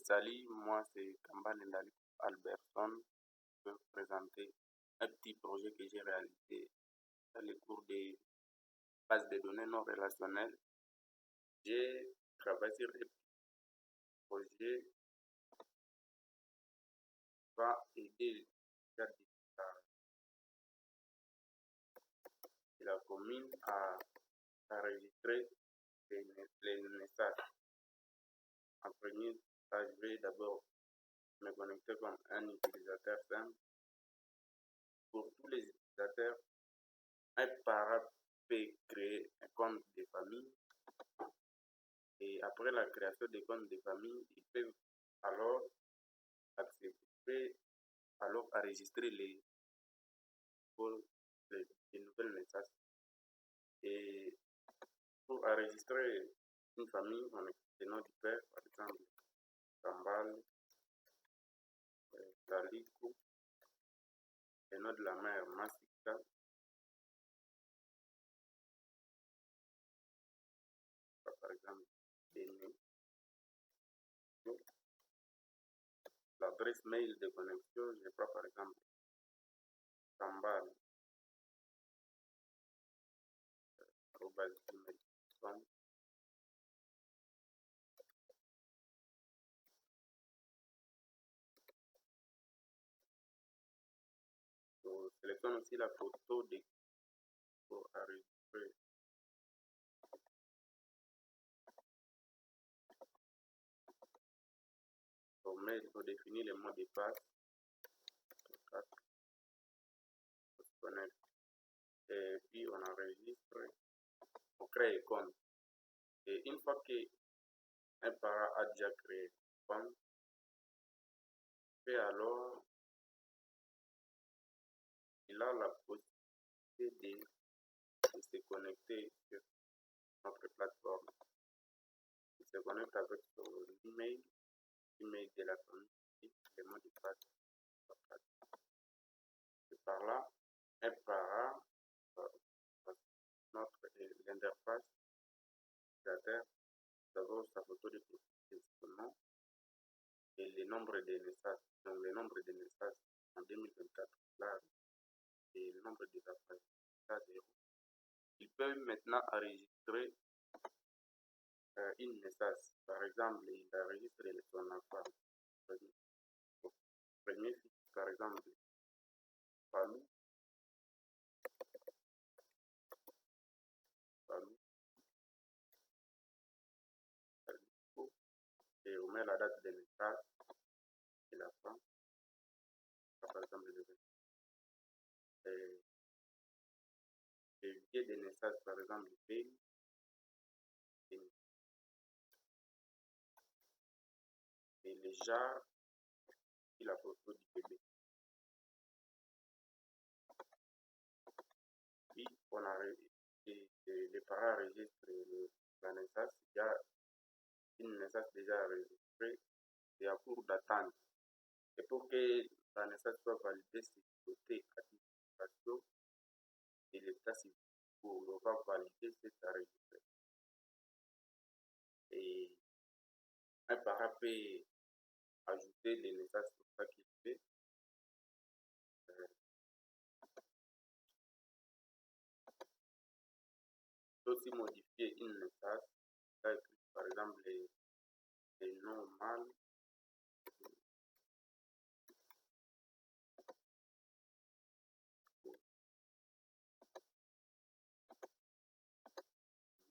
Salut, moi c'est Kambale Ndali Albertson. Je vais vous présenter un petit projet que j'ai réalisé dans les cours des bases de données non relationnelles. J'ai travaillé sur un projet qui va aider la commune à enregistrer les messages. En premier, je vais d'abord me connecter comme un utilisateur simple. Pour tous les utilisateurs, un parent peut créer un compte de famille et après la création des comptes de famille, ils peuvent alors accepter, alors enregistrer les nouvelles messages. Et pour enregistrer une famille, on écrit le nom du père, par exemple, Kambale, Daliko, le nom de la mère, Masika, par exemple, Déné, l'adresse mail de connexion, je prends par exemple Kambale, @gmail.com. Je sélectionne aussi la photo pour enregistrer. Pour mail, il faut définir le mot de passe. On se connecte. Et puis on enregistre, on crée un compte. Et une fois qu'un parent a déjà créé un compte, et alors il a la possibilité de se connecter sur notre plateforme. Il se connecte avec son email de la famille et le mot de passe. Et par là, un parent, l'interface utilisateur, d'abord sa photo de profil, son nom et le nombre de messages. Donc le nombre de messages en 2024, là, et le nombre de appareils, là, 0. Il peut maintenant enregistrer une message. Par exemple, il enregistre son enfant. Premier fils, par exemple, Palou, et on met la date de naissance et la fin. Par exemple, le billet de naissance, par exemple, le pays, et le genre et la photo du bébé. Puis, on a les parents enregistrent la naissance. Il y a une naissance déjà enregistrée et à cours d'attente. Et pour que la naissance soit validée, c'est doté à l'administration et l'état civil pour ne pas valider cette enregistrement. Et un parent peut ajouter les naissances pour ça qu'il fait. Peut aussi modifier une naissance. Par exemple, les noms mâles.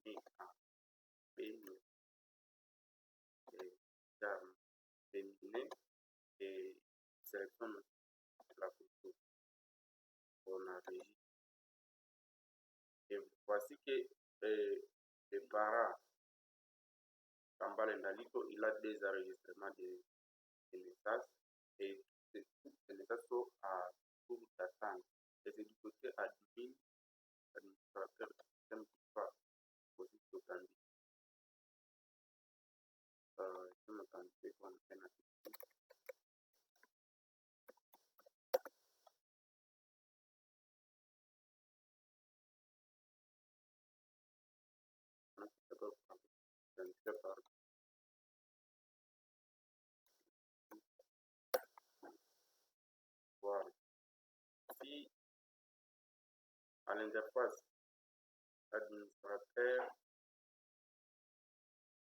Né à féminin et sélectionne la photo. On enregistre. Et voici que le parent Kambale Ndaliko, il a des enregistrements de messages et toutes les messages sont à cours d'attente. Et c'est du côté admin, administrateur du système qui va aussi s'authentifier. Je m'authentifier comme un assistant. D'abord, par à l'interface administrateur,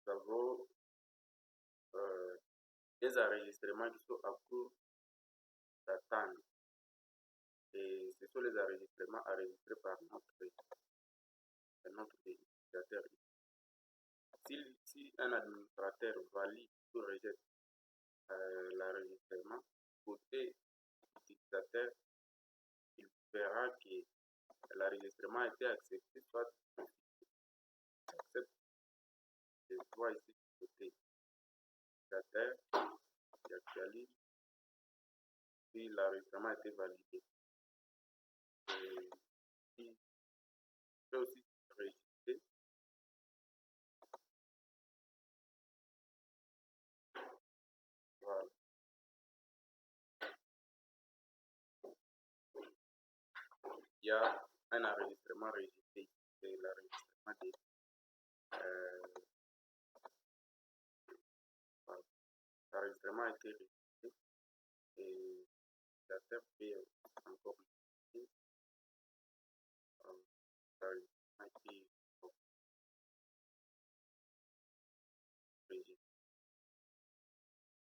nous avons des enregistrements qui sont en cours d'attendre. Et ce sont les enregistrements enregistrés par notre utilisateur. Si un administrateur valide ou rejette l'enregistrement, côté utilisateur, il verra que l'enregistrement a été accepté, soit accepte. Je vois ici côté utilisateur qui actualise, puis l'enregistrement a été validé. Et il peut aussi rejeter. Voilà. Il y a un enregistrement rejeté, c'est l'enregistrement des l'enregistrement a été rejeté et l'utilisateur peut encore rejeter l'enregistrement qui est rejeté.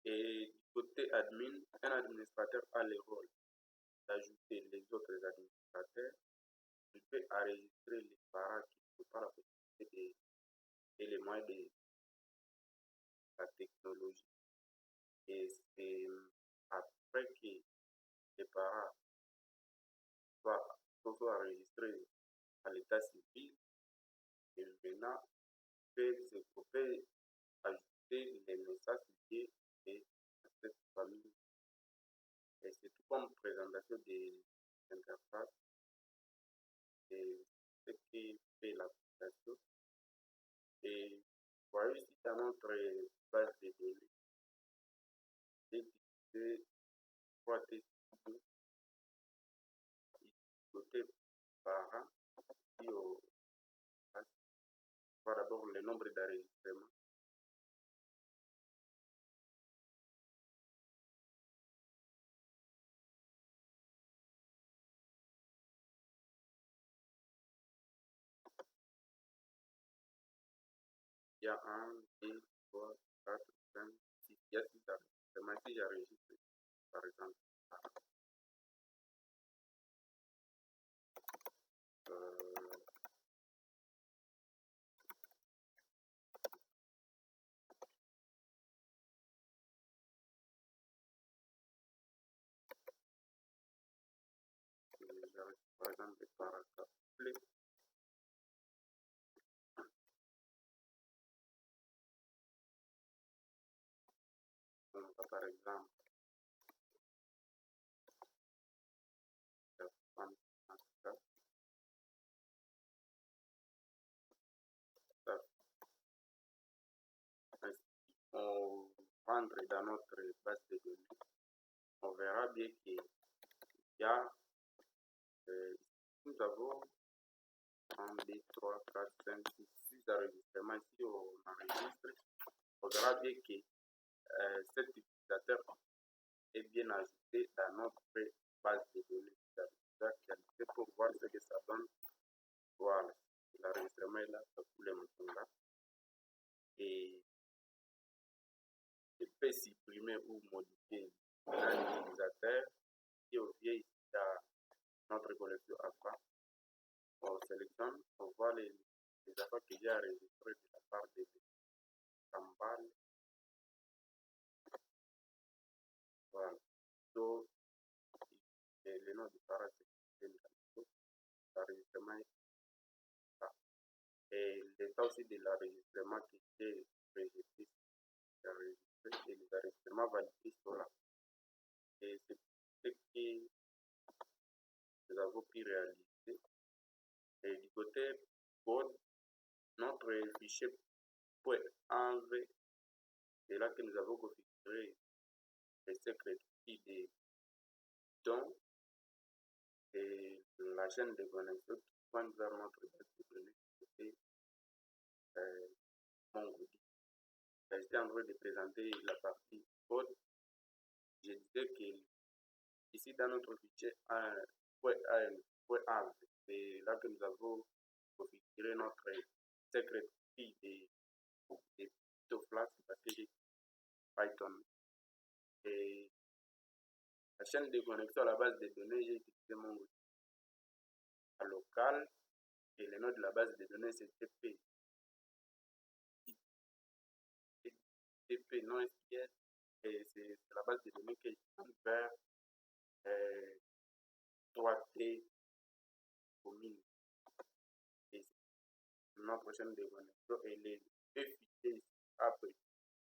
Et du côté admin, un administrateur a le rôle d'ajouter les autres administrateurs. Il peut enregistrer les parents qui n'ont pas la possibilité et les moyens de la technologie. Et c'est après que les parents soient enregistrés à l'état civil, et maintenant peut ajouter les messages liés à cette famille. Et c'est tout comme présentation des interfaces et ce qui fait l'application. Et voyez ici dans notre base de données, j'ai utilisé 3 tests côté parents qui on voit d'abord le nombre d'enregistrements. Il y a 1, 2, 3, 4, 5, 6. Il y a 6 enregistrements que j'ai enregistrés, par exemple. Par exemple, les paragraphes. Par exemple, on rentre dans notre base de données, on verra bien qu'il y a, nous avons 1, 2, 3, 4, 5, 6 enregistrements. Si on enregistre, on verra bien que cet utilisateur est bien ajouté dans notre base de données d'actualité pour voir ce que ça donne. Voilà, l'enregistrement est là, ça tous les moutons là. Et il peut supprimer ou modifier l'utilisateur. Et au vient ici dans notre collection AFA, on sélectionne, on voit les affaires que j'ai enregistrées de la part de Kambal. Voilà. Donc, le nom du parent, c'est l'enregistrement est ça. Et l'état aussi de l'enregistrement qui était rejeté, enregistré, et les enregistrements validés sont là. Et c'est ce que nous avons pu réaliser. Et du côté code, notre fichier .env, c'est là que nous avons configuré les secrets des dons et la chaîne de connexion qui pointe vers notre base de données côté MongoDB. J'étais en train de présenter la partie code. Je disais que ici dans notre fichier .env, C'est là que nous avons configuré notre secret key de Flask package Python. Et la chaîne de connexion à la base de données, j'ai utilisé mon outil local et le nom de la base de données c'est TP. TP non SQL et c'est la base de données que je vers 3T commune. Et notre chaîne de connexion et les deux fichiers app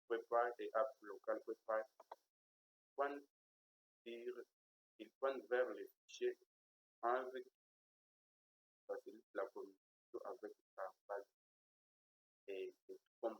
prepare et app local prepare pointent vers les fichiers avec facilite la communication avec la base et comme